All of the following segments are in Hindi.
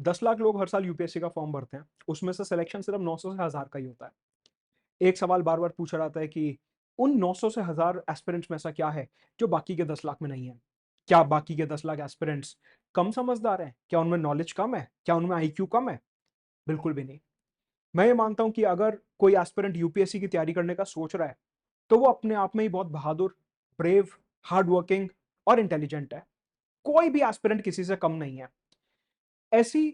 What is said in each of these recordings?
10 लाख लोग हर साल यूपीएससी का फॉर्म भरते हैं, उसमें से सिलेक्शन सिर्फ 900 से 1000 का ही होता है। एक सवाल बार बार पूछा जाता है कि उन 900 से 1000 एस्पिरेंट्स में ऐसा क्या है जो बाकी के 10 लाख में नहीं है? क्या बाकी के 10 लाख एस्पिरेंट्स कम समझदार हैं? क्या उनमें नॉलेज कम है? क्या उनमें आईक्यू कम है? बिल्कुल भी नहीं। मैं ये मानता हूं कि अगर कोई एस्पिरेंट यूपीएससी की तैयारी करने का सोच रहा है तो वो अपने आप में ही बहुत बहादुर, ब्रेव, हार्ड वर्किंग और इंटेलिजेंट है। कोई भी एस्पिरेंट किसी से कम नहीं है। ऐसी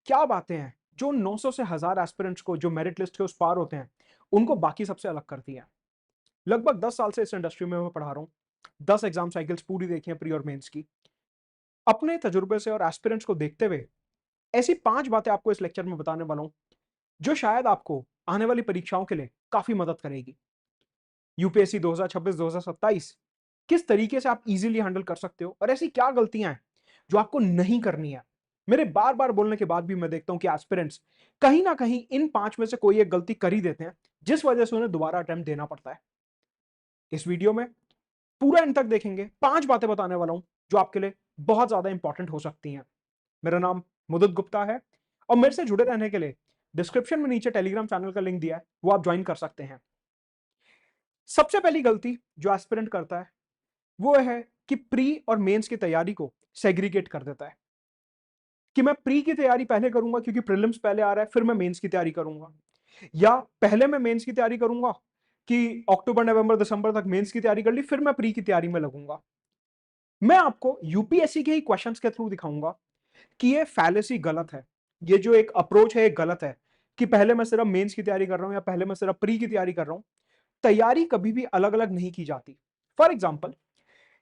क्या बातें हैं जो 900 से 1000 एस्पिरेंट्स को, जो मेरिट लिस्ट के उस पार होते हैं, उनको बाकी सबसे अलग करती हैं? लगभग 10 साल से इस इंडस्ट्री में मैं पढ़ा रहा हूँ। 10 एग्जाम साइकिल्स पूरी देखी है, प्री और मेंस की। अपने तजुर्बे से और एस्पिरेंट्स को देखते हुए ऐसी 5 बातें आपको इस लेक्चर में बताने वाला हूं जो शायद आपको आने वाली परीक्षाओं के लिए काफी मदद करेगी। यूपीएससी 2026-2027 किस तरीके से आप इजीली हैंडल कर सकते हो और ऐसी क्या गलतियां हैं जो आपको नहीं करनी है। मेरे बार बार बोलने के बाद भी मैं देखता हूं कि एस्पिरेंट्स कहीं ना कहीं इन 5 में से कोई एक गलती कर ही देते हैं, जिस वजह से उन्हें दोबारा अटेम्प्ट देना पड़ता है। इस वीडियो में पूरा एंड तक देखेंगे, 5 बातें बताने वाला हूं जो आपके लिए बहुत ज्यादा इंपॉर्टेंट हो सकती हैं। मेरा नाम मुदित गुप्ता है और मेरे से जुड़े रहने के लिए डिस्क्रिप्शन में नीचे टेलीग्राम चैनल का लिंक दिया है, वो आप ज्वाइन कर सकते हैं। सबसे पहली गलती जो एस्पिरेंट करता है वो है कि प्री और मेंस की तैयारी को सेग्रीगेट कर देता है कि मैं प्री की तैयारी पहले करूंगा क्योंकि प्रीलिम्स पहले आ रहा है, फिर मैं मेंस की तैयारी करूंगा, या पहले मैं मेंस की तैयारी करूंगा कि अक्टूबर नवंबर दिसंबर तक मेंस की तैयारी कर ली, फिर मैं प्री की तैयारी में लगूंगा। मैं आपको यूपीएससी के ही क्वेश्चंस के थ्रू दिखाऊंगा कि ये फैलेसी गलत है। ये जो एक अप्रोच है, ये गलत है कि पहले मैं सिर्फ मेंस की तैयारी कर रहा हूं या पहले मैं सिर्फ प्री की तैयारी कर रहा हूं। तैयारी कभी भी अलग अलग नहीं की जाती। फॉर एग्जाम्पल,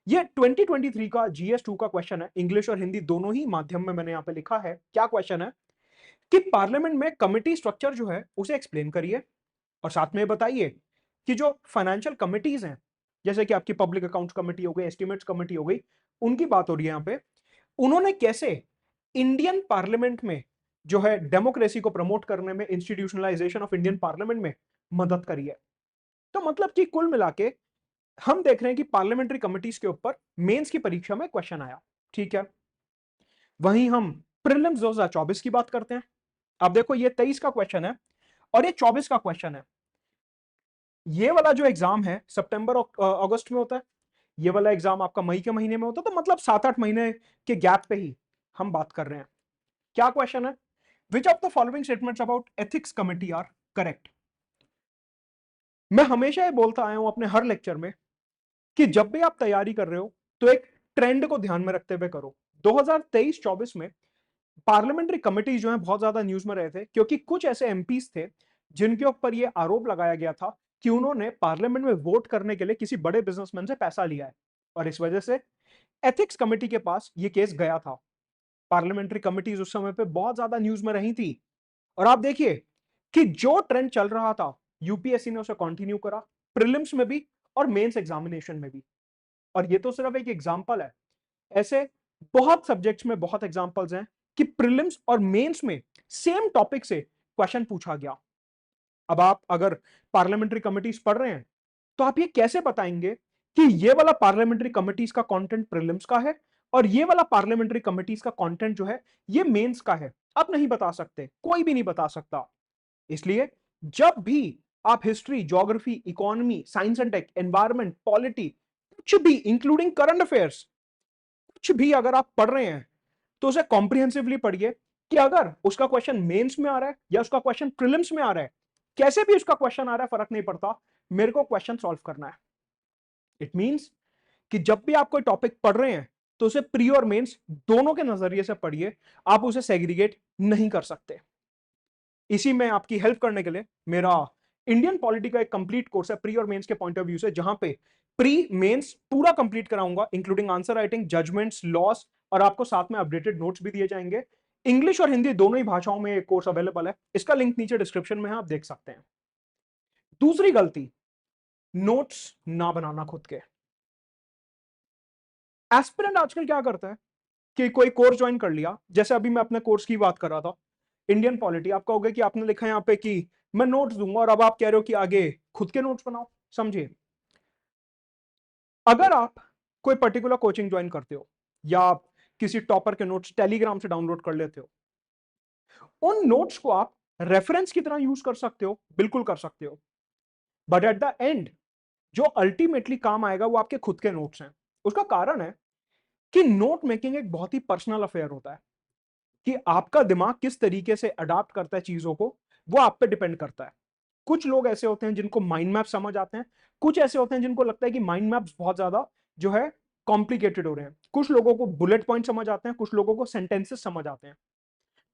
ये 2023 का जीएस 2 का क्वेश्चन है, इंग्लिश और हिंदी दोनों ही माध्यम में मैंने यहां पे लिखा है। क्या क्वेश्चन है कि पार्लियामेंट में कमिटी स्ट्रक्चर जो है उसे एक्सप्लेन करिए और साथ में बताइए कि जो फाइनेंशियल कमिटीज हैं, जैसे कि आपकी पब्लिक अकाउंट्स कमेटी हो गई, एस्टिमेट्स कमेटी हो गई, उनकी बात हो रही है यहां पे, उन्होंने कैसे इंडियन पार्लियामेंट में जो है डेमोक्रेसी को प्रमोट करने में, इंस्टीट्यूशनलाइजेशन ऑफ इंडियन पार्लियामेंट में मदद करी है। तो मतलब कि कुल मिला के हम देख रहे हैं कि पार्लियामेंट्री कमिटीज के ऊपर मेंस की परीक्षा में क्वेश्चन आया। ठीक है, वहीं हम प्रीलिम्स 2024 की बात करते हैं। अब देखो, ये 23 का क्वेश्चन है और ये 24 का क्वेश्चन है। ये वाला जो एग्जाम है सितंबर और अगस्त में होता है, ये वाला एग्जाम आपका मई के महीने में होता है, तो मतलब 7-8 महीने के गैप पे ही हम बात कर रहे हैं। क्या क्वेश्चन है? Which of the following statements about ethics committee are correct? मैं हमेशा ये बोलता आया हूं अपने हर लेक्चर में कि जब भी आप तैयारी कर रहे हो तो एक ट्रेंड को ध्यान में रखते हुए करो। 2023-24 में पार्लियामेंट्री कमिटी जो है बहुत ज्यादा न्यूज में रहे थे क्योंकि कुछ ऐसे एमपीज थे जिनके ऊपर यह आरोप लगाया गया था कि उन्होंने पार्लियामेंट में वोट करने के लिए किसी बड़े बिजनेसमैन से पैसा लिया है, और इस वजह से एथिक्स कमेटी के पास यह केस गया था। पार्लियामेंट्री कमिटीज उस समय पे बहुत ज्यादा न्यूज में रही थी और आप देखिए कि जो ट्रेंड चल रहा था यूपीएससी ने उसे कंटिन्यू करा, प्रीलिम्स में भी और मेंस एग्जामिनेशन में भी। और ये तो सिर्फ एक एग्जांपल है, ऐसे बहुत सब्जेक्ट्स में बहुत एग्जांपल्स हैं कि प्रीलिम्स और मेंस में सेम टॉपिक से क्वेश्चन पूछा गया। अब आप अगर पार्लियामेंट्री कमिटीज पढ़ रहे हैं तो आप ये कैसे बताएंगे कि ये वाला पार्लियामेंट्री कमिटीज का कंटेंट प्रीलिम्स का है और ये वाला पार्लियामेंट्री कमिटीज का कंटेंट जो है ये मेंस का है? आप नहीं बता सकते, कोई भी नहीं बता सकता। इसलिए जब भी आप history, geography, economy, science and tech, environment, polity, कुछ भी इंक्लूडिंग करंट अफेयर्स, कुछ भी अगर आप पढ़ रहे हैं तो उसे कॉम्प्रिहेंसिवली पढ़िए कि अगर उसका क्वेश्चन मेंस में आ रहा है या उसका क्वेश्चन प्रीलिम्स में आ रहा है, कैसे भी उसका क्वेश्चन आ रहा है फर्क नहीं पड़ता, मेरे को क्वेश्चन सॉल्व करना है। इट मींस कि जब भी आप कोई टॉपिक पढ़ रहे हैं तो उसे प्री और मेंस दोनों के नजरिए से पढ़िए, आप उसे सेग्रीगेट नहीं कर सकते। इसी में आपकी हेल्प करने के लिए मेरा इंडियन पॉलिटी का एक कंप्लीट कोर्स है प्री और मेंस के पॉइंट ऑफ व्यू से, जहां पे प्री मेंस पूरा कंप्लीट कराऊंगा including answer writing, judgements, laws, और आपको साथ में अपडेटेड नोट्स भी दिए जाएंगे। इंग्लिश और हिंदी दोनों ही भाषाओं में एक कोर्स अवेलेबल है, इसका लिंक नीचे डिस्क्रिप्शन में है, आप देख सकते हैं। दूसरी गलती, नोट्स ना बनाना खुद के। एस्पिरेंट आजकल क्या करता है कि कोई कोर्स ज्वाइन कर लिया, जैसे अभी मैं अपने कोर्स की बात कर रहा था इंडियन पॉलिटी, आप कहोगे कि आपने लिखा है यहाँ पे कि मैं नोट्स दूंगा और अब आप कह रहे हो कि आगे खुद के नोट्स बनाओ। समझिए, अगर आप कोई पर्टिकुलर कोचिंग ज्वाइन करते हो या आप किसी टॉपर के नोट्स टेलीग्राम से डाउनलोड कर लेते हो, उन नोट्स को आप रेफरेंस की तरह यूज कर सकते हो, बिल्कुल कर सकते हो, बट एट द एंड जो अल्टीमेटली काम आएगा वो आपके खुद के नोट्स हैं। उसका कारण है कि नोट मेकिंग एक बहुत ही पर्सनल अफेयर होता है, कि आपका दिमाग किस तरीके से अडाप्ट करता है चीजों को, वो आप पे डिपेंड करता है। कुछ लोग ऐसे होते हैं जिनको माइंड मैप समझ आते हैं, कुछ ऐसे होते हैं जिनको लगता है कि माइंड मैप्स बहुत ज्यादा जो है कॉम्प्लिकेटेड हो रहे हैं, कुछ लोगों को बुलेट पॉइंट समझ आते हैं, कुछ लोगों को सेंटेंसेस समझ आते हैं।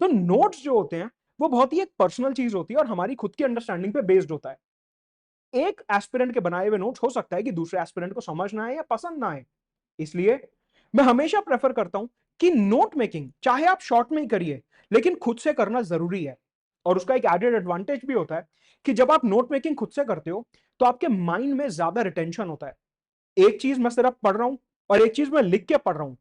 तो नोट्स जो होते हैं वो बहुत ही एक पर्सनल चीज होती है और हमारी खुद की अंडरस्टैंडिंग पे बेस्ड होता है। एक एस्पिरेंट के बनाए हुए नोट्स हो सकता है कि दूसरे एस्पिरेंट को समझ ना आए या पसंद ना आए, इसलिए मैं हमेशा प्रेफर करता हूं कि नोट मेकिंग चाहे आप शॉर्ट में ही करिए, लेकिन खुद से करना जरूरी है। और उसका एक एडेड एडवांटेज भी होता है कि जब आप नोट मेकिंग खुद से करते हो तो आपके माइंड में ज्यादा रिटेंशन होता है। एक चीज मैं सिर्फ पढ़ रहा हूं और एक चीज मैं लिख के पढ़ रहा हूं,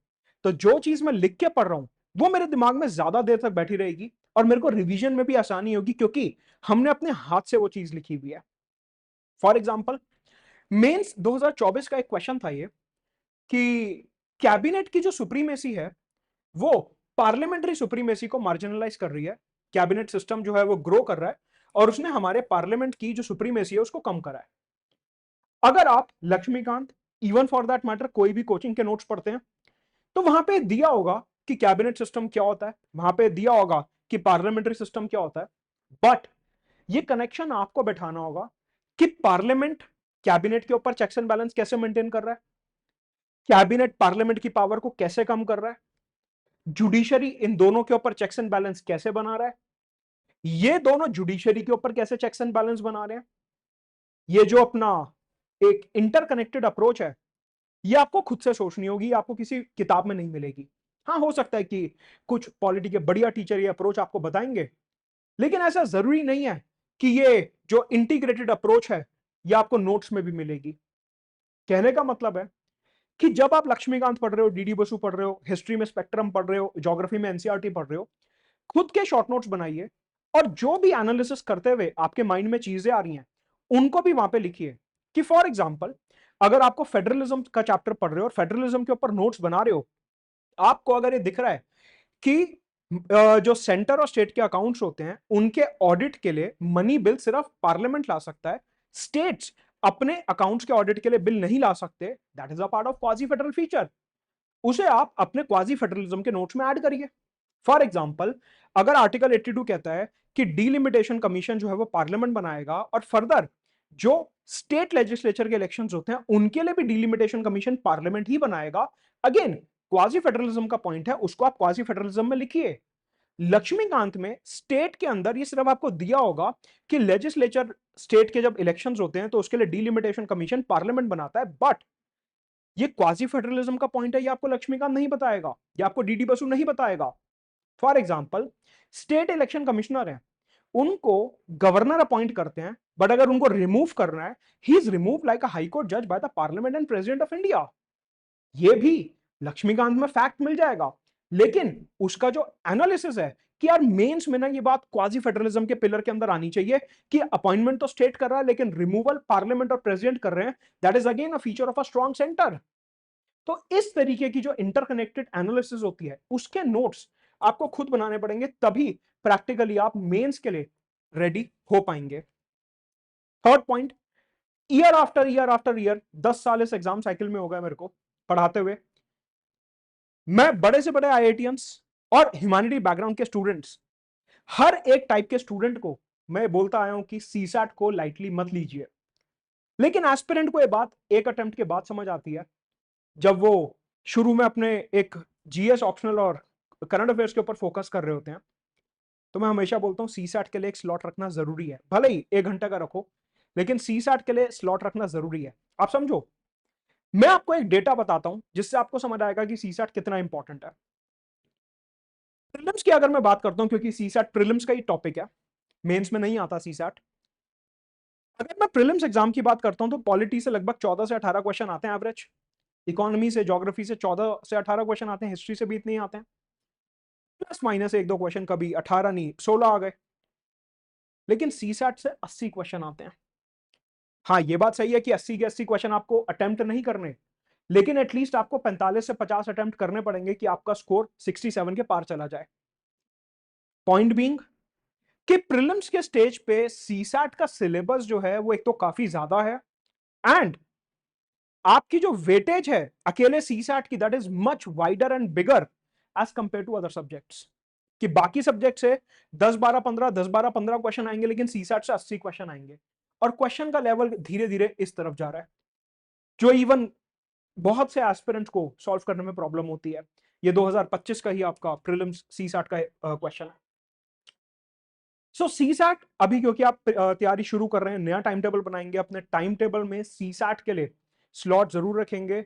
तो जो चीज मैं लिख के पढ़ रहा हूं वो मेरे दिमाग में ज्यादा देर तक बैठी रहेगी और मेरे को रिवीजन में भी आसानी होगी, क्योंकि हमने अपने हाथ से वो चीज लिखी हुई है। फॉर एग्जाम्पल, मेंस 2024 का एक क्वेश्चन था ये, कि कैबिनेट की जो सुप्रीमेसी है वो पार्लियामेंट्री सुप्रीमेसी को मार्जिनलाइज कर रही है। कैबिनेट सिस्टम जो है वो ग्रो कर रहा है और उसने हमारे पार्लियामेंट की जो सुप्रीमेसी है उसको कम करा है। अगर आप Laxmikanth, even for that matter कोई भी कोचिंग के नोट्स पढ़ते हैं, तो वहां पे दिया होगा कि कैबिनेट सिस्टम क्या होता है, वहां पे दिया होगा कि पार्लियामेंट्री सिस्टम क्या होता है। बट ये कनेक्शन आपको बैठाना होगा कि पार्लियामेंट कैबिनेट के ऊपर चेक्स एंड बैलेंस कैसे मेंटेन कर रहा है, कैबिनेट पार्लियामेंट की पावर को कैसे कम कर रहा है, जुडिशरी इन दोनों के ऊपर चेक्स एंड बैलेंस कैसे बना रहा है, ये दोनों जुडिशरी के ऊपर कैसे चेक्स एंड बैलेंस बना रहे हैं। ये जो अपना एक इंटरकनेक्टेड अप्रोच है, ये आपको खुद से सोचनी होगी, आपको किसी किताब में नहीं मिलेगी। हाँ, हो सकता है कि कुछ पॉलिटी के बढ़िया टीचर ये अप्रोच आपको बताएंगे, लेकिन ऐसा जरूरी नहीं है कि ये जो इंटीग्रेटेड अप्रोच है ये आपको नोट्स में भी मिलेगी। कहने का मतलब है कि जब आप लक्ष्मीकांत पढ़ रहे हो, डीडी बसु पढ़ रहे हो, हिस्ट्री में स्पेक्ट्रम पढ़ रहे हो, ज्योग्राफी में एनसीईआरटी पढ़ रहे हो, खुद के शॉर्ट नोट्स बनाइए और जो भी एनालिसिस करते हुए आपके माइंड में चीजें आ रही हैं उनको भी वहां पे लिखिए। कि फॉर एग्जांपल, अगर आपको फेडरलिज्म का चैप्टर पढ़ रहे हो और फेडरलिज्म के ऊपर नोट्स बना रहे हो, आपको अगर ये दिख रहा है कि जो सेंटर और स्टेट के अकाउंट्स होते हैं उनके ऑडिट के लिए मनी बिल सिर्फ पार्लियामेंट ला सकता है, स्टेट्स अपने अकाउंट्स के ऑडिट के लिए बिल नहीं ला सकते, that is a part of quasi federal feature, उसे आप अपने क्वाजी फेडरलिज्म के नोट्स में ऐड करिए। फॉर एग्जाम्पल, अगर आर्टिकल 82 कहता है कि डीलिमिटेशन कमीशन जो है वो पार्लियामेंट बनाएगा और फर्दर जो स्टेट लेजिस्लेचर के इलेक्शंस होते हैं उनके लिए भी डीलिमिटेशन कमीशन पार्लियामेंट ही बनाएगा, अगेन क्वाजी फेडरलिज्म का पॉइंट है, उसको आप क्वाजी फेडरलिज्म में लिखिए। लक्ष्मीकांत में स्टेट के अंदर ये सिर्फ आपको दिया होगा कि लेजिस्लेचर स्टेट के जब इलेक्शंस होते हैं तो उसके लिए डीलिमिटेशन कमीशन पार्लियामेंट बनाता है, बट ये क्वाजी फेडरलिज्म का पॉइंट है, ये आपको लक्ष्मीकांत नहीं बताएगा, ये आपको डीडी बसु नहीं बताएगा। For example, state election commissioner है, उनको गवर्नर अपॉइंट करते हैं, बट अगर उनको रिमूव करना है, he is remove like a high court जज by the parliament and president of India. ये भी लक्ष्मीकांत में फैक्ट मिल जाएगा, लेकिन उसका जो एनालिसिस है कि यार मेंस में ना ये बात क्वाजी फेडरलिज्म के पिलर के अंदर आनी चाहिए कि अपॉइंटमेंट तो स्टेट कर रहा है लेकिन रिमूवल पार्लियामेंट और प्रेसिडेंट कर रहे हैं, that is again a feature of a strong centre. तो इस तरीके की जो इंटरकनेक्टेड एनालिसिस होती है उसके नोट्स आपको खुद बनाने पड़ेंगे, तभी प्रैक्टिकली आप मेंस के लिए रेडी हो पाएंगे। Third point, year after year 10 साल इस एग्जाम साइकिल में हो गया मेरे को पढ़ाते हुए, मैं बड़े से बड़े आईआईटियंस और ह्यूमैनिटी बैकग्राउंड के स्टूडेंट्स, हर एक टाइप के स्टूडेंट को मैं बोलता आया हूं कि सीसैट को लाइटली मत लीजिए। लेकिन एस्पिरेंट को ये बात एक अटेम्प्ट के बाद समझ आती है, जब वो शुरू में अपने एक जीएस ऑप्शनल और करंट अफेयर्स के ऊपर फोकस कर रहे होते हैं। तो मैं हमेशा बोलता हूं सीसैट के लिए एक स्लॉट रखना जरूरी है, भले ही 1 घंटे का रखो, लेकिन सीसैट के लिए स्लॉट रखना जरूरी है। आप समझो, मैं आपको एक डेटा बताता हूं जिससे आपको समझ आएगा कि सीसैट कितना इंपॉर्टेंट है। प्रीलिम्स की अगर मैं बात करता हूं, क्योंकि सीसैट प्रीलिम्स का ही टॉपिक है, मेंस में नहीं आता सीसैट। अगर मैं प्रीलिम्स एग्जाम की बात करता हूं तो पॉलिटी से लगभग 14 से 18 क्वेश्चन आते हैं एवरेज, इकोनॉमी से ज्योग्राफी से 14 से 18 क्वेश्चन आते हैं, हिस्ट्री से भी इतने ही आते हैं, प्लस माइनस एक दो क्वेश्चन, कभी 18 नहीं 16 आ गए। लेकिन सीसैट से 80 क्वेश्चन आते हैं। हाँ, ये बात सही है कि 80 के 80 क्वेश्चन आपको अटेम्प्ट नहीं करने, लेकिन एटलीस्ट आपको 45 से 50 अटेम्प्ट करने पड़ेंगे कि आपका स्कोर 67 के पार चला जाए। पॉइंट बीइंग कि प्रीलिम्स के स्टेज पे सीसैट का सिलेबस जो है वो एक तो काफी ज्यादा है, एंड आपकी जो वेटेज है अकेले सीसैट की, that is much wider and bigger as compare to other subjects. कि बाकी सब्जेक्ट से 10 12 15 क्वेश्चन आएंगे, लेकिन सीसैट से 80 क्वेश्चन आएंगे, और क्वेश्चन का लेवल धीरे धीरे इस तरफ जा रहा है, जो इवन बहुत से एस्पिरेंट्स को सॉल्व करने में प्रॉब्लम होती है। ये 2025 का ही आपका प्रीलिम्स सीसैट का क्वेश्चन है। सो सीसैट अभी क्योंकि आप तैयारी शुरू कर रहे हैं, नया टाइम टेबल बनाएंगे, अपने टाइम टेबल में सीसैट के लिए स्लॉट जरूर रखेंगे।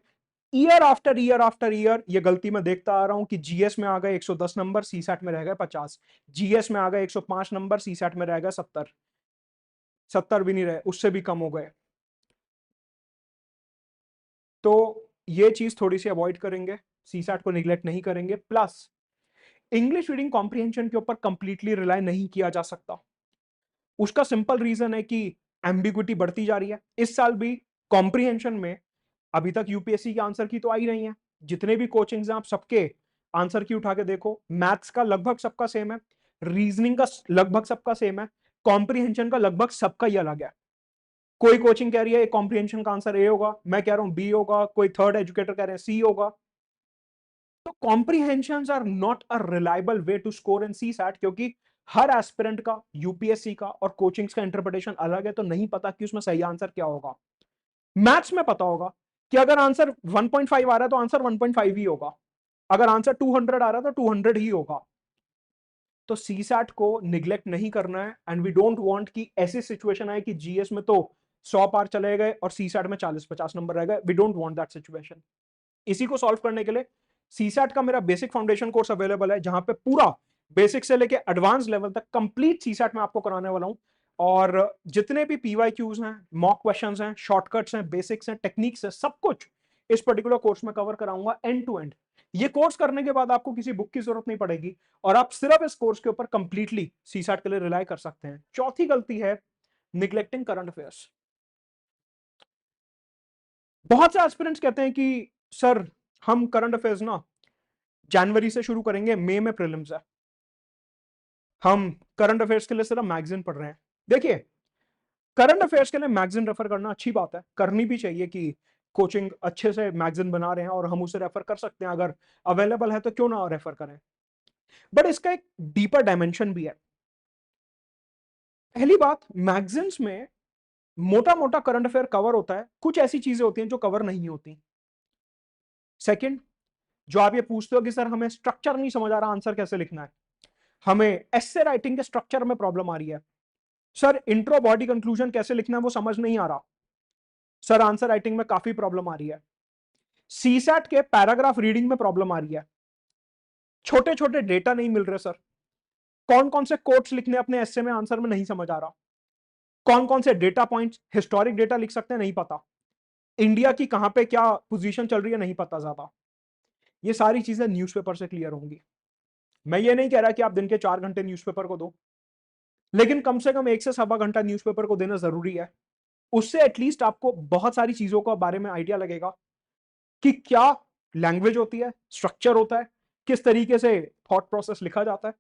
Year after year after year ये गलती मैं देखता आ रहा हूं कि जीएस में आ गए 110 नंबर, सीसैट में रह गए 50, जीएस में आ गए 105 नंबर, सीसैट में रह गए 70, 70 भी नहीं रहे, उससे भी कम हो गए। तो ये चीज थोड़ी सी अवॉइड करेंगे, सीसैट को निगलेक्ट नहीं करेंगे। प्लस इंग्लिश रीडिंग कॉम्प्रिहेंशन के ऊपर कंप्लीटली रिलाय नहीं किया जा सकता। उसका सिंपल रीजन है कि एम्बिग्विटी बढ़ती जा रही है। इस साल भी कॉम्प्रिहेंशन में अभी तक यूपीएससी के आंसर की तो आई नहीं है, जितने भी कोचिंग्स हैं आप सबके आंसर की उठा के देखो, मैथ्स का लगभग सबका सेम है, रीजनिंग का लगभग सबका सेम है, कॉम्प्रिहेंशन का लगभग सबका ही अलग है। कोई कोचिंग कह रही है कॉम्प्रिहेंशन का आंसर ए होगा, मैं कह रहा हूं बी होगा, कोई थर्ड एजुकेटर कह रहे हैं सी होगा। तो comprehension are not a reliable way to score in CSAT, क्योंकि हर एस्पिरेंट का, यूपीएससी का और कोचिंग्स का इंटरप्रिटेशन अलग है, तो नहीं पता कि उसमें सही आंसर क्या होगा। मैथ्स में पता होगा कि अगर आंसर 1.5 आ रहा है तो आंसर 1.5 ही होगा, अगर आंसर 200 आ रहा है तो 200 ही होगा। तो सीसैट को निग्लेक्ट नहीं करना है, एंड वी डोंट वांट कि ऐसी सिचुएशन आए कि जीएस में तो 100 पार चले गए और सीसैट में 40 50 नंबर रह गए। We don't want that situation. इसी को सॉल्व करने के लिए सीसैट का मेरा बेसिक फाउंडेशन कोर्स अवेलेबल है, जहां पे पूरा बेसिक से लेके एडवांस लेवल तक कंप्लीट सीसैट में आपको कराने वाला हूं। और जितने भी पीवाईक्यूज हैं, मॉक क्वेश्चंस हैं, शॉर्टकट्स हैं, बेसिक्स हैं, टेक्निक्स हैं, सब कुछ इस पर्टिकुलर कोर्स में कवर कराऊंगा एंड टू एंड। ये कोर्स करने के बाद आपको किसी बुक की जरूरत नहीं पड़ेगी, और आप सिर्फ इस कोर्स के ऊपर कंप्लीटली सीसैट के लिए रिलाई कर सकते हैं। चौथी गलती है निग्लेक्टिंग करंट अफेयर्स। बहुत से एस्पिरेंट्स कहते हैं कि सर हम करंट अफेयर्स ना जनवरी से शुरू करेंगे, मई में प्रीलिम्स है, हम करंट अफेयर्स के लिए सिर्फ मैगजीन पढ़ रहे हैं। देखिए, करंट अफेयर्स के लिए मैगजीन रेफर करना अच्छी बात है, करनी भी चाहिए कि कोचिंग अच्छे से मैगजीन बना रहे हैं और हम उसे रेफर कर सकते हैं, अगर अवेलेबल है तो क्यों ना रेफर करें। बट इसका एक डीपर डायमेंशन भी है। पहली बात, मैगजीन्स में मोटा मोटा करंट अफेयर कवर होता है, कुछ ऐसी चीजें होती हैं जो कवर नहीं होती। सेकंड, जो आप ये पूछते हो कि सर हमें स्ट्रक्चर नहीं समझ आ रहा, आंसर कैसे लिखना है, हमें एस्से राइटिंग के स्ट्रक्चर में प्रॉब्लम आ रही है, सर इंट्रो बॉडी कंक्लूजन कैसे लिखना है वो समझ नहीं आ रहा, सर आंसर राइटिंग में काफी प्रॉब्लम आ रही है, सीसैट के पैराग्राफ रीडिंग में प्रॉब्लम आ रही है, छोटे छोटे डेटा नहीं मिल रहे, सर कौन कौन से कोट्स लिखने अपने एस्से में, आंसर में नहीं समझ आ रहा, कौन कौन से डेटा पॉइंट्स, हिस्टोरिक डेटा लिख सकते हैं नहीं पता, इंडिया की कहां पे क्या पोजीशन चल रही है नहीं पता ज्यादा। ये सारी चीजें न्यूज़पेपर से क्लियर होंगी। मैं ये नहीं कह रहा कि आप दिन के 4 घंटे न्यूज़पेपर को दो, लेकिन कम से कम 1 से 1.25 घंटा न्यूज़पेपर को देना जरूरी है। उससे एटलीस्ट आपको बहुत सारी चीजों का बारे में आइडिया लगेगा कि क्या लैंग्वेज होती है, स्ट्रक्चर होता है, किस तरीके से थॉट प्रोसेस लिखा जाता है,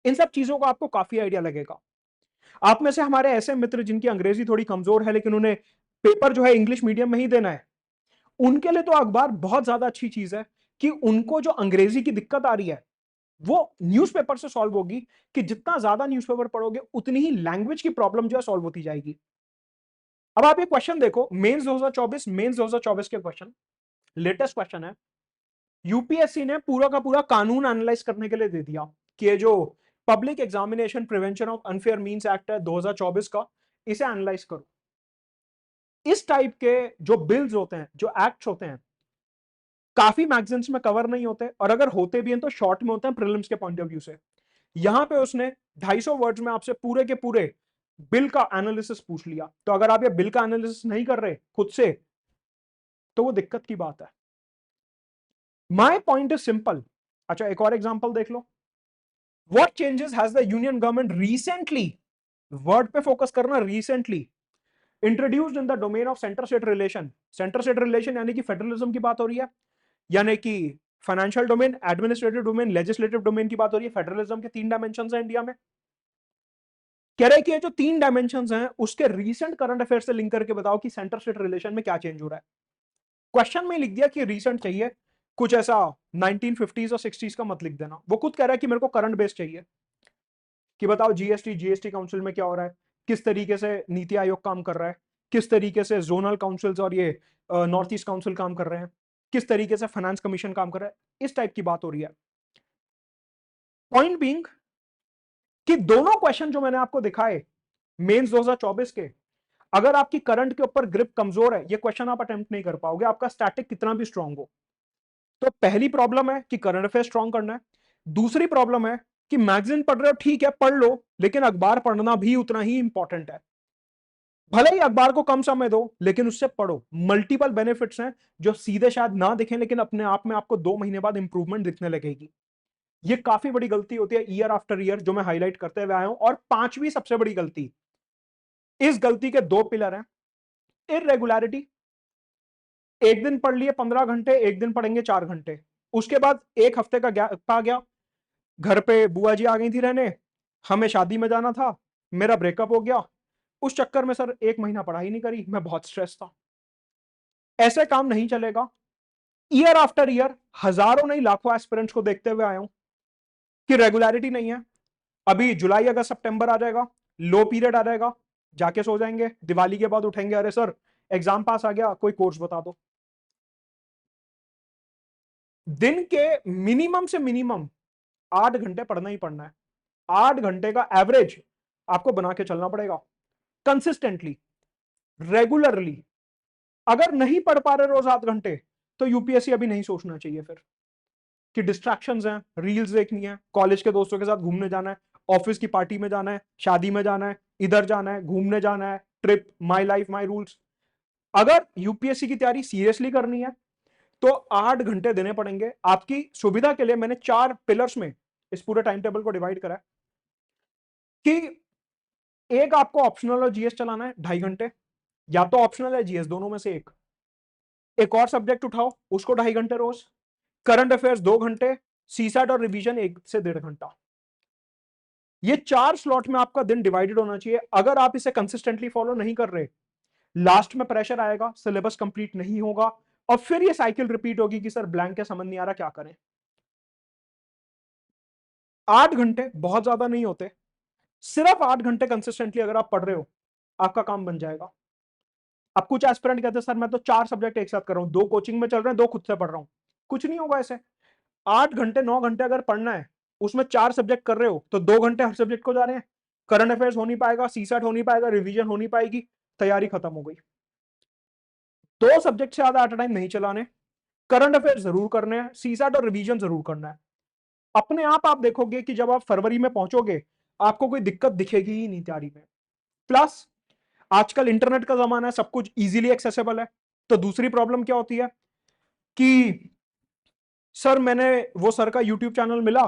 इन सब चीजों का आपको काफी आइडिया लगेगा। आप में से हमारे ऐसे मित्र जिनकी अंग्रेजी थोड़ी कमजोर है, लेकिन उन्हें पेपर जो है इंग्लिश मीडियम में ही देना है, उनके लिए तो अखबार बहुत ज्यादा अच्छी चीज है कि उनको जो अंग्रेजी की दिक्कत आ रही है वो न्यूज़पेपर से सॉल्व होगी, कि जितना ज्यादा न्यूज़पेपर पढ़ोगे उतनी ही लैंग्वेज की प्रॉब्लम जो है सॉल्व होती जाएगी। अब आप ये क्वेश्चन देखो, मेंस 2024, मेंस 2024 के क्वेश्चन, लेटेस्ट क्वेश्चन है, यूपीएससी ने पूरा का पूरा कानून एनालाइज करने के लिए दे दिया कि ये जो public examination prevention of unfair means act है 2024 का, इसे एनालाइज करो। इस टाइप के जो बिल्स होते हैं, जो एक्ट्स होते हैं, काफी मैगजीन्स में कवर नहीं होते, और अगर होते भी हैं तो शॉर्ट में होते हैं प्रीलिम्स के पॉइंट ऑफ व्यू से। यहां पे उसने 250 वर्ड्स में आपसे पूरे के पूरे बिल का एनालिसिस पूछ लिया। तो अगर आप ये बिल का एनालिसिस नहीं कर रहे खुद से, तो वो दिक्कत की बात है। My point is simple. अच्छा, एक और एग्जांपल देख लो। What changes has the union government recently, word पे फोकस करना, recently introduced in the domain of centre state relation. Centre state relation यानी कि फेडरलिज्म की बात हो रही है, यानी कि financial domain, administrative domain, legislative domain की बात हो रही है। फेडरलिज्म के 3 डायमेंशन है इंडिया में। कह रहे हैं कि ये जो 3 डायमेंशन हैं उसके रीसेंट करंट अफेयर से लिंक करके बताओ कि सेंटर स्टेट रिलेशन में क्या चेंज हो रहा है। क्वेश्चन में लिख दिया कि रीसेंट चाहिए, कुछ ऐसा 1950s और 60s का मत लिख देना। वो खुद कह रहा है कि मेरे को करंट बेस चाहिए, कि बताओ जीएसटी काउंसिल में क्या हो रहा है, किस तरीके से नीति आयोग काम कर रहा है, किस तरीके से जोनल काउंसिल्स और ये नॉर्थ ईस्ट काउंसिल काम कर रहे हैं, किस तरीके से फाइनेंस कमीशन काम कर रहा है। इस टाइप की बात हो रही है। पॉइंट बीइंग कि दोनों क्वेश्चन जो मैंने आपको दिखाए मेंस 2024 के, अगर आपकी करंट के ऊपर ग्रिप कमजोर है, ये क्वेश्चन आप अटेम्प्ट नहीं कर पाओगे, आपका स्टैटिक कितना भी स्ट्रांग हो। तो पहली प्रॉब्लम है कि करंट अफेयर स्ट्रांग करना है। दूसरी प्रॉब्लम है कि मैगजीन पढ़ रहे हो, ठीक है पढ़ लो, लेकिन अखबार पढ़ना भी उतना ही इंपॉर्टेंट है। भले ही अखबार को कम समय दो, लेकिन उससे पढ़ो। मल्टीपल बेनिफिट्स हैं जो सीधे शायद ना दिखें, लेकिन अपने आप में आपको 2 महीने बाद इंप्रूवमेंट दिखने लगेगी। ये काफी बड़ी गलती होती है ईयर आफ्टर ईयर, जो मैं हाईलाइट करते हुए आया हूं। और पांचवी सबसे बड़ी गलती, इस गलती के 2 पिलर हैं। इरेगुलरिटी, एक दिन पढ़ लिए 15 घंटे, एक दिन पढ़ेंगे 4 घंटे, उसके बाद एक हफ्ते का गैप आ गया, घर पे बुआ जी आ गई थी रहने, हमें शादी में जाना था, मेरा ब्रेकअप हो गया, उस चक्कर में सर 1 महीना पढ़ाई नहीं करी, मैं बहुत स्ट्रेस था। ऐसे काम नहीं चलेगा। ईयर आफ्टर ईयर हजारों नहीं लाखों एस्पिरेंट्स को देखते हुए आया हूं कि रेगुलरिटी नहीं है। अभी जुलाई अगस्त सितंबर आ जाएगा, लो पीरियड आ जाएगा, जाके सो जाएंगे, दिवाली के बाद उठेंगे, अरे सर एग्जाम पास आ गया, कोई कोर्स बता दो। दिन के मिनिमम से मिनिमम 8 घंटे पढ़ना ही पढ़ना है। 8 घंटे का एवरेज आपको बना के चलना पड़ेगा, कंसिस्टेंटली, रेगुलरली। अगर नहीं पढ़ पा रहे रोज 8 घंटे, तो यूपीएससी अभी नहीं सोचना चाहिए फिर, कि डिस्ट्रैक्शंस हैं, रील्स देखनी है, कॉलेज के दोस्तों के साथ घूमने जाना है, ऑफिस की पार्टी में जाना है, शादी में जाना है, इधर जाना है, घूमने जाना है, trip, my life my rules. अगर यूपीएससी की तैयारी सीरियसली करनी है, तो 8 घंटे देने पड़ेंगे। आपकी सुविधा के लिए मैंने 4 पिलर्स में इस पूरे टाइम टेबल को डिवाइड करा है कि एक आपको ऑप्शनल और जीएस चलाना है 2.5 घंटे, या तो ऑप्शनल है जीएस, दोनों में से एक और सब्जेक्ट उठाओ, उसको 2.5 घंटे रोज, करंट अफेयर्स 2 घंटे, सीसैट और रिवीजन 1 से 1.5 घंटा। ये 4 स्लॉट में आपका दिन डिवाइडेड होना चाहिए। अगर आप इसे कंसिस्टेंटली फॉलो नहीं कर रहे, लास्ट में प्रेशर आएगा, सिलेबस कंप्लीट नहीं होगा, और फिर ये साइकिल रिपीट होगी कि सर ब्लैंक है, समझ नहीं आ रहा क्या करें। 8 घंटे बहुत ज्यादा नहीं होते, सिर्फ 8 घंटे कंसिस्टेंटली अगर आप पढ़ रहे हो, आपका काम बन जाएगा। अब कुछ एस्पिरेंट कहते हैं सर मैं तो 4 सब्जेक्ट एक साथ कर रहा हूं, 2 कोचिंग में चल रहे हैं, 2 खुद से पढ़ रहा हूं। कुछ नहीं होगा ऐसे। 8 घंटे 9 घंटे अगर पढ़ना है, उसमें 4 सब्जेक्ट कर रहे हो, तो 2 घंटे हर सब्जेक्ट को जा रहे हैं। करंट अफेयर्स हो नहीं पाएगा, सीसैट हो नहीं पाएगा, रिवीजन हो नहीं पाएगी, तैयारी खत्म हो गई। 2 सब्जेक्ट से ज्यादा एट अ टाइम नहीं चलाने, करंट अफेयर जरूर करने हैं, सीसैट और रिवीजन जरूर करना है। अपने आप देखोगे कि जब आप फरवरी में पहुंचोगे, आपको कोई दिक्कत दिखेगी ही नहीं तैयारी में। प्लस आजकल इंटरनेट का जमाना है, सब कुछ इजीली एक्सेसिबल है। तो दूसरी प्रॉब्लम क्या होती है कि सर मैंने वो सर का यूट्यूब चैनल मिला,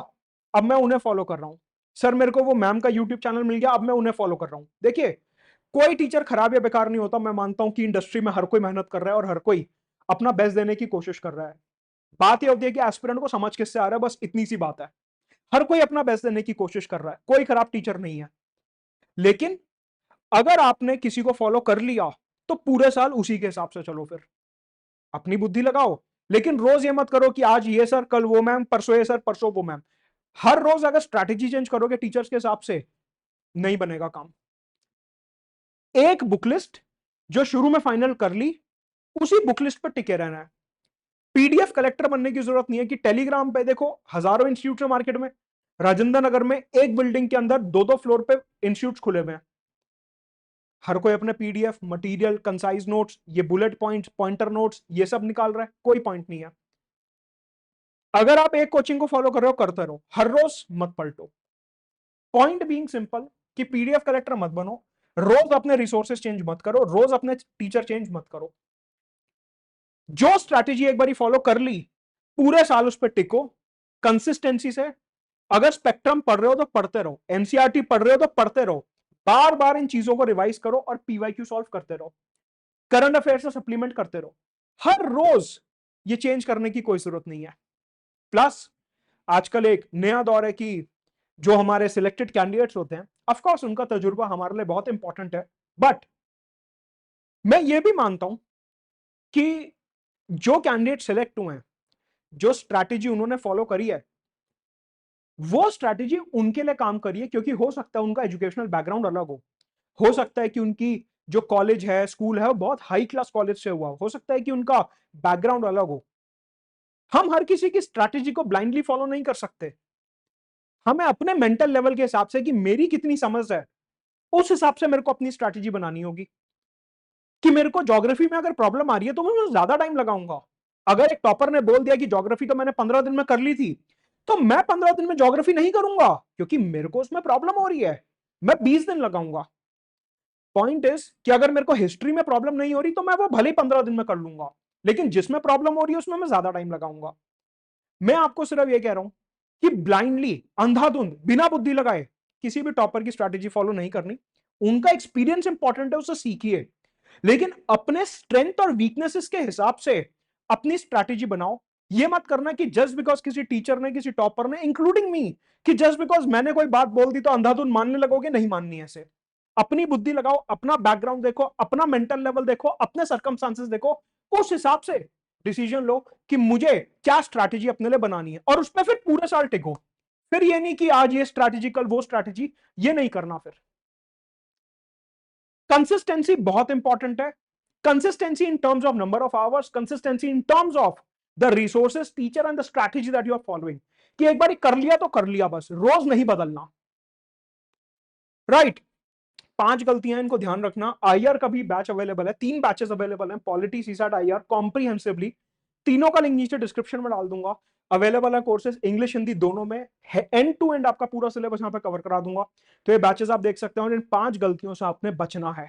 अब मैं उन्हें फॉलो कर रहा हूं। सर मेरे को वो मैम का यूट्यूब चैनल मिल गया, अब मैं उन्हें फॉलो कर रहा हूं। देखिए, कोई टीचर खराब या बेकार नहीं होता। मैं मानता हूं कि इंडस्ट्री में हर कोई मेहनत कर रहा है और हर कोई अपना बेस्ट देने की कोशिश कर रहा है। बात यह होती है कि एस्पिरेंट को समझ किससे आ रहा है, बस इतनी सी बात है। हर कोई अपना बेस्ट देने की कोशिश कर रहा है, कोई खराब टीचर नहीं है। लेकिन अगर आपने किसी को फॉलो कर लिया, तो पूरे साल उसी के हिसाब से चलो, फिर अपनी बुद्धि लगाओ। लेकिन रोज ये मत करो कि आज ये सर, कल वो मैम, परसों ये सर, परसों वो मैम। हर रोज अगर स्ट्रैटेजी चेंज करोगे टीचर्स के हिसाब से, नहीं बनेगा काम। एक बुक लिस्ट जो शुरू में फाइनल कर ली, उसी बुक लिस्ट पर टिके रहना है। पीडीएफ कलेक्टर बनने की जरूरत नहीं है कि टेलीग्राम पे देखो हजारों इंस्टीट्यूट है मार्केट में। राजेंद्र नगर में एक बिल्डिंग के अंदर 2-2 फ्लोर पे इंस्टीट्यूट खुले हुए हैं। हर कोई अपने पीडीएफ मटेरियल, कंसाइज नोट्स, ये बुलेट पॉइंट्स, पॉइंटर नोट्स, ये सब निकाल रहा है, कोई पॉइंट नहीं है। अगर आप एक कोचिंग को फॉलो कर रहे हो, करते रहो, हर रोज मत पलटो। पॉइंट बीइंग सिंपल कि पीडीएफ कलेक्टर मत बनो, रोज अपने रिसोर्सेज चेंज मत करो, रोज अपने टीचर चेंज मत करो। जो स्ट्रैटेजी एक बारी फॉलो कर ली, पूरे साल उस पर टिको कंसिस्टेंसी से। अगर स्पेक्ट्रम पढ़ रहे हो तो पढ़ते रहो, एनसीईआरटी पढ़ रहे हो तो पढ़ते रहो, बार बार इन चीजों को रिवाइज करो और पीवाईक्यू सॉल्व करते रहो, करंट अफेयर से सप्लीमेंट करते रहो। हर रोज ये चेंज करने की कोई जरूरत नहीं है। प्लस आजकल एक नया दौर है कि जो हमारे सिलेक्टेड कैंडिडेट्स होते हैं, ऑफ कोर्स उनका तजुर्बा हमारे लिए बहुत इंपॉर्टेंट है, बट मैं ये भी मानता हूं कि जो कैंडिडेट सिलेक्ट हुए हैं, जो स्ट्रैटेजी उन्होंने फॉलो करी है, वो स्ट्रैटेजी उनके लिए काम करी है, क्योंकि हो सकता है उनका एजुकेशनल बैकग्राउंड अलग हो सकता है कि उनकी जो कॉलेज है, स्कूल है, वो बहुत हाई क्लास कॉलेज से हुआ हो सकता है कि उनका बैकग्राउंड अलग हो। हम हर किसी की स्ट्रैटेजी को ब्लाइंडली फॉलो नहीं कर सकते। हमें अपने मेंटल लेवल के हिसाब से कि मेरी कितनी समझ है, उस हिसाब से मेरे को अपनी स्ट्रैटेजी बनानी होगी। कि मेरे को ज्योग्राफी में अगर प्रॉब्लम आ रही है तो मैं उसमें ज्यादा टाइम लगाऊंगा। अगर एक टॉपर ने बोल दिया कि ज्योग्राफी तो मैंने 15 दिन में कर ली थी, तो मैं 15 दिन में ज्योग्राफी नहीं करूंगा, क्योंकि मेरे को उसमें प्रॉब्लम हो रही है। मैं 20 दिन लगाऊंगा। पॉइंट इज कि अगर मेरे को हिस्ट्री में प्रॉब्लम नहीं हो रही तो मैं वो भले ही 15 दिन में कर लूंगा, लेकिन जिसमें प्रॉब्लम हो रही है उसमें मैं ज्यादा टाइम लगाऊंगा। मैं आपको सिर्फ ये कह रहा हूं कि ब्लाइंडली, अंधाधुंध, बिना बुद्धि लगाए किसी भी टॉपर की स्ट्रैटेजी फॉलो नहीं करनी। उनका एक्सपीरियंस इंपॉर्टेंट है, उससे सीखिए, लेकिन अपने स्ट्रेंथ और वीकनेसेस के हिसाब से अपनी स्ट्रैटेजी बनाओ। ये मत करना कि जस्ट बिकॉज किसी टीचर ने, किसी टॉपर ने, इंक्लूडिंग मी, कि जस्ट बिकॉज मैंने कोई बात बोल दी तो अंधाधुंध मानने लगोगे। नहीं माननी है ऐसे। अपनी बुद्धि लगाओ, अपना बैकग्राउंड देखो, अपना मेंटल लेवल देखो, अपने सर्कमस्टांसेस देखो, उस हिसाब से डिसीजन लो कि मुझे क्या स्ट्रैटेजी अपने लिए बनानी है, और उस पर फिर पूरे साल टिको। फिर ये नहीं कि आज ये स्ट्रैटेजी कल वो स्ट्रैटेजी, ये नहीं करना। फिर कंसिस्टेंसी बहुत इंपॉर्टेंट है। Consistency in terms of number of hours, consistency in terms of the resources, teacher and the strategy that you are following. कि एक बार कर लिया तो कर लिया, बस रोज नहीं बदलना। राइट। 5 गलतियां, इनको ध्यान रखना। आईआर का भी बैच अवेलेबल है, 3 बैचेस अवेलेबल हैं, पॉलिटी, सीसैट, आईआर, कॉम्प्रिहेंसिवली। तीनों का लिंक नीचे डिस्क्रिप्शन में डाल दूंगा। अवेलेबल है कोर्सेज, इंग्लिश हिंदी दोनों में है। एंड टू एंड आपका पूरा सिलेबस यहां पे कवर करा दूंगा। तो ये बैचेस आप देख सकते हो, और इन 5 गलतियों से आपने बचना है।